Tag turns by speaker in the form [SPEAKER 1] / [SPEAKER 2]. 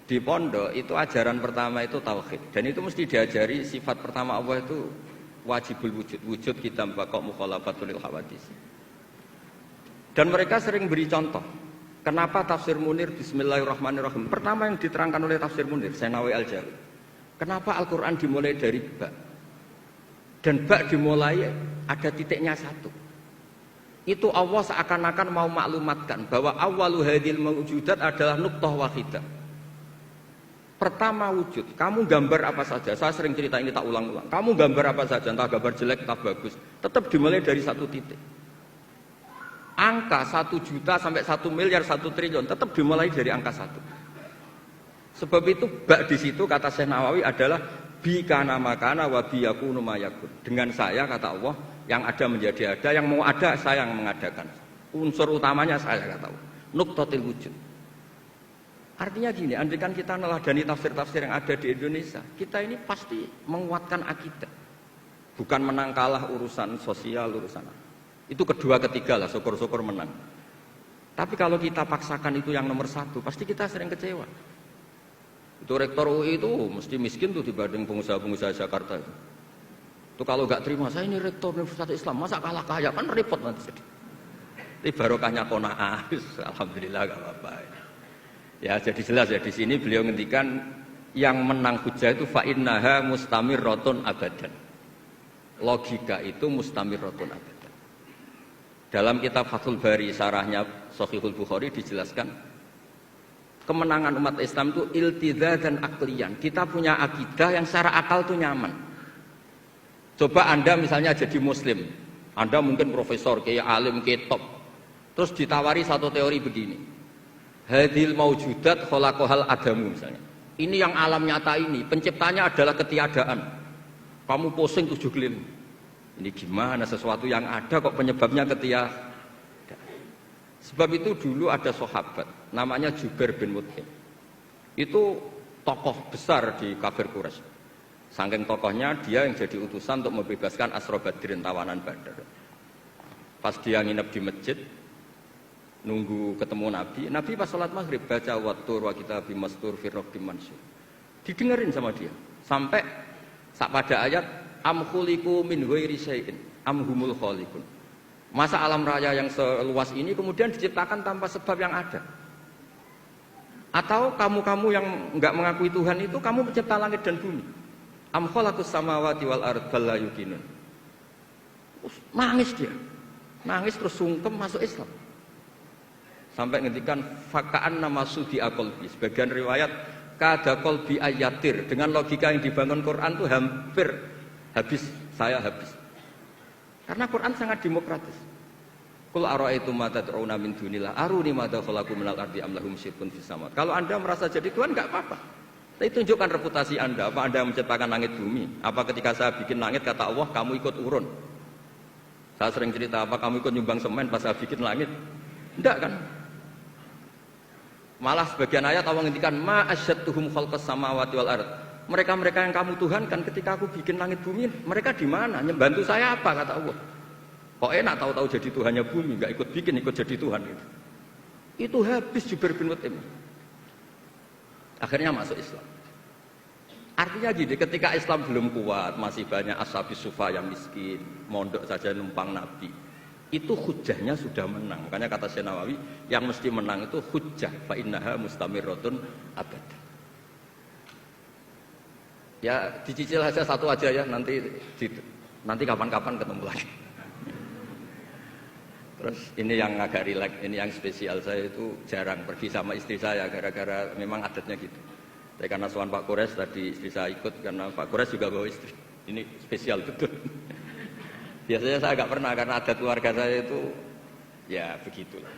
[SPEAKER 1] Di pondok itu ajaran pertama itu tauhid, dan itu mesti diajari sifat pertama Allah itu wajibul wujud, wujud kita bakok mukhalafatul hawadis. Dan mereka sering beri contoh. Kenapa tafsir Munir Bismillahirrahmanirrahim? Pertama yang diterangkan oleh tafsir Munir Senawi Al-Jawi. Kenapa Al-Quran dimulai dari ba? Dan ba dimulai ada titiknya satu. Itu Allah seakan-akan mau maklumatkan bahwa awalu hadil mawujudat adalah nuqtah wahidah. Pertama wujud, kamu gambar apa saja, saya sering cerita ini tak ulang-ulang. Kamu gambar apa saja, entah gambar jelek, entah bagus, tetap dimulai dari satu titik. Angka 1 juta sampai 1 miliar, 1 triliun, tetap dimulai dari angka 1. Sebab itu bak di situ kata Syekh Nawawi adalah bi kana makana wa bi yakunu mayakun. Dengan saya kata Allah, yang ada menjadi ada, yang mau ada saya yang mengadakan. Unsur utamanya saya kata Allah. Nuqtatil wujud. Artinya gini, andaikan kita neladani tafsir-tafsir yang ada di Indonesia, kita ini pasti menguatkan akidah. Bukan menang kalah urusan sosial, urusan apa. Itu kedua ketiga lah, syukur-syukur menang. Tapi kalau kita paksakan itu yang nomor satu, pasti kita sering kecewa. Itu rektor UI itu mesti miskin tuh dibanding pengusaha-pengusaha Jakarta itu. Itu kalau nggak terima, saya ini rektor Universitas Islam, masa kalah kaya, kan repot nanti sedih. Ini barokahnya qanaah, alhamdulillah gak apa-apa. Ya jadi jelas ya di sini beliau ngendikan yang menang hujah itu fa innaha mustamirratun abadan. Logika itu mustamirratun abadan. Dalam kitab Fathul Bari sarahnya Shahihul Bukhari dijelaskan kemenangan umat Islam itu iltidza dan aklian. Kita punya akidah yang secara akal tuh nyaman. Coba Anda misalnya jadi muslim, Anda mungkin profesor, kayak alim, kayak top. Terus ditawari satu teori begini. Hadil maujudat khalaqahal adamu misalnya. Ini yang alam nyata ini, penciptanya adalah ketiadaan. Kamu pusing 7 keliling. Ini gimana sesuatu yang ada kok penyebabnya ketiadaan. Sebab itu dulu ada sahabat namanya Jubair bin Mut'im. Itu tokoh besar di kafir Quraisy. Saking tokohnya dia yang jadi utusan untuk membebaskan Asra Badrin tawanan Badar. Pas dia nginep di masjid nunggu ketemu Nabi, Nabi pas sholat maghrib baca wattur wa kitabi mastur fi rabbim mansur. Didengerin sama dia sampai pada ayat am khuliqu min ghairi syai'in am humul khaliqun. Masa alam raya yang seluas ini kemudian diciptakan tanpa sebab yang ada? Atau kamu-kamu yang enggak mengakui Tuhan itu kamu pencipta langit dan bumi? Am khalaqus samawati wal ard bal la yuqinun. Nangis dia. Nangis terus sungkem masuk Islam. Sampai ngendikan fakaan nama sudi akolbi. Sebagian riwayat kada kolbi ayatir. Dengan logika yang dibangun Quran itu hampir habis, saya habis. Karena Quran sangat demokratis. Qul ara'aytum ma tad'una min dunillah aruni ma khalaqu minal ardi am lahum syirkun fis sama. Kalau Anda merasa jadi Tuhan enggak apa-apa. Tapi tunjukkan reputasi Anda. Apa Anda menciptakan langit bumi? Apa ketika saya bikin langit kata Allah kamu ikut urun? Saya sering cerita apa kamu ikut nyumbang semen pas saya bikin langit? Enggak kan? Malah sebagian ayat Allah ngendikan ma asyadtuhum khalqas samawati wal ard. Mereka-mereka yang kamu tuhankan ketika aku bikin langit bumi, mereka di mana? Membantu saya apa kata Allah? Kok enak tahu-tahu jadi Tuhannya bumi, enggak ikut bikin, ikut jadi Tuhan itu. Itu habis Jubair bin Mut'im. Akhirnya masuk Islam. Artinya gini, ketika Islam belum kuat, masih banyak ashabis sufa yang miskin, mondok saja numpang Nabi. Itu hujahnya sudah menang. Makanya kata Syekh Nawawi, yang mesti menang itu hujah fa innaha mustamirratun abad. Ya dicicil aja satu aja ya, nanti kapan-kapan ketemu lagi. Terus ini yang agak rileks, ini yang spesial. Saya itu jarang pergi sama istri saya gara-gara memang adatnya gitu. Tapi karena soal Pak Kores tadi istri saya ikut karena Pak Kores juga bawa istri. Ini spesial betul. Biasanya saya nggak pernah karena adat keluarga saya itu ya begitulah.